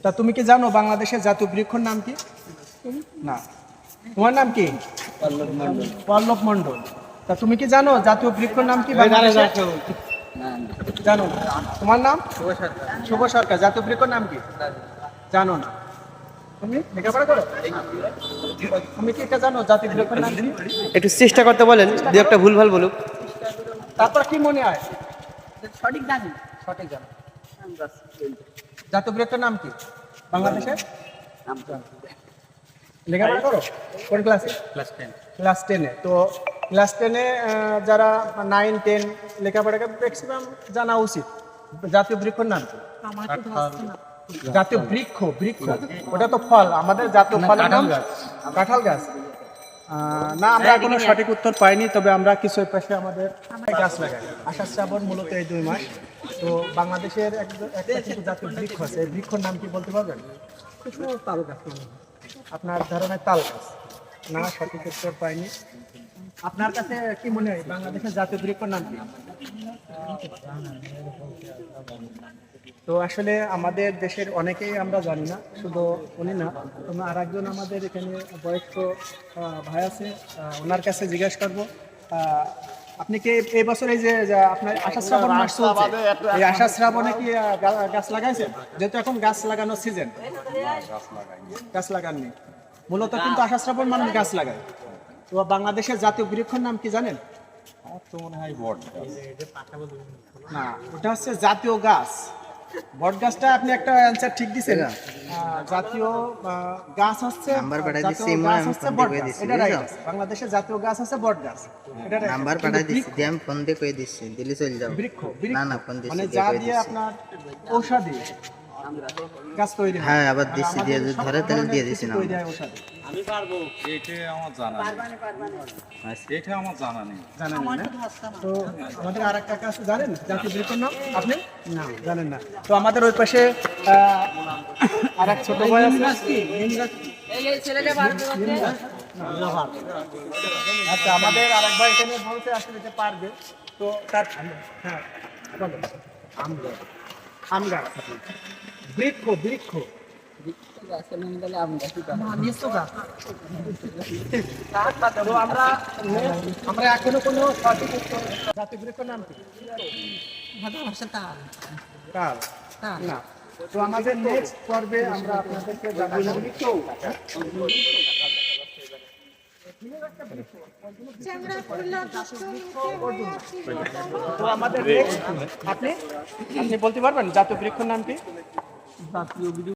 তা তুমি কি জানো বাংলাদেশের জাতীয় বৃক্ষর নাম কি? না। তোমার নাম কি? পল্লব মণ্ডল। তা তুমি কি জানো জাতীয় বৃক্ষর নাম কি বাংলাদেশের? জানো না। তোমার নাম? শুভ সরকার। জাতীয় বৃক্ষর নাম কি? জানো না। তুমি লেখাপড়া করো? তুমি কি এটা জানো জাতীয় বৃক্ষর নাম কি? একটু চেষ্টা করতে বলেন, দু একটা ভুলভাল বলুক। তারপর কি মনে হয়? সঠিক জানি। সঠিক জানো। জাতীয় বৃক্ষের নাম কি বাংলাদেশের? লেখাপড়া করো? কোন ক্লাসে? ক্লাস 10-এ। তো ক্লাস 10-এ যারা 9-10 লেখাপড়া করে ম্যাক্সিমাম জানা উচিত। জাতীয় বৃক্ষের নাম কি? জাতীয় বৃক্ষ, বৃক্ষ ওটা তো ফল। আমাদের জাতীয় ফল কাঁঠাল গাছ। না, আমরা কোনো সঠিক উত্তর পাইনি, তবে আমরা কিছু পাশে আমাদের গাছ লাগাই। আষাঢ় শ্রাবণ মূলত এই 2 মাস। তো বাংলাদেশের একটা কিন্তু জাতীয় বৃক্ষ আছে। এই বৃক্ষর নাম কি বলতে পারবেন? তাল গাছ। আপনার ধারণায় তাল গাছ? না, সঠিক উত্তর পাইনি। আপনার কাছে কি মনে হয় বাংলাদেশের জাতীয় বৃক্ষর নাম কি? তো আসলে আমাদের দেশের অনেকেই আমরা জানি না, শুধু উনি না, তোমরা আর একজন আমাদের এখানে বয়স্ক ভাই আছে, ওনার কাছে জিজ্ঞেস করবো। আপনি কি এই বছর এই যে আপনার আষাঢ় শ্রাবণ মাস চলছে, এই আষাঢ় শ্রাবণে কি গাছ লাগাইছেন? যেহেতু এখন গাছ লাগানোর সিজন। গাছ লাগাননি। মূলত কিন্তু আষাঢ় শ্রাবণ মানুষ গাছ লাগায়। তো বাংলাদেশের জাতীয় বৃক্ষের নাম কি জানেন? আমার তো মনে হয় বট গাছ। না, ওটা হচ্ছে জাতীয় গাছ। বট গাছটা আপনি একটা অ্যানসার ঠিক দিছেন। জাতীয় গাছ হচ্ছে বট গাছ। এটা রাইট আছে। বাংলাদেশের জাতীয় গাছ হচ্ছে বট গাছ। এটা রাইট। নাম্বার পাঠাই দিছি, দিয়ে আমি ফোন দিয়ে কই দিছি, দিলে চলে যাও। বৃক্ষ, না না, ফোন দিছি, মানে যা দিয়ে আপনার ঔষধি গাছ তৈরি হয়। হ্যাঁ, আবার দিছি, দিয়ে যদি ধরে তাহলে দিয়ে দিছি না। তৈরি হয় ঔষধি। এটা আমার জানা নেই। এটা আমার জানা নেই। জানেন না? তো আমাদের আর একটা কাছে জানেন জাতীয় বৃক্ষের নাম? আপনি না জানেন না? তো আমাদের ওই পাশে আর এক ছোট ভাই আছে। আচ্ছা, আমাদের আর এক ভাই এখানে বলতে আসলে এটা পারবে। তো তার হ্যাঁ বলো। আম গাছ। বৃক্ষ, বৃক্ষ। তো আমরা এখনো কোনো সঠিক উত্তর। জাতীয় বৃক্ষের নাম কি? তাল। না। তো আমাদের নেক্সট পর্বে আমরা আপনাদেরকে জানাবো। তো আমাদের নেক্সট আপনি বলতে পারবেন জাতীয় বৃক্ষের নাম কি?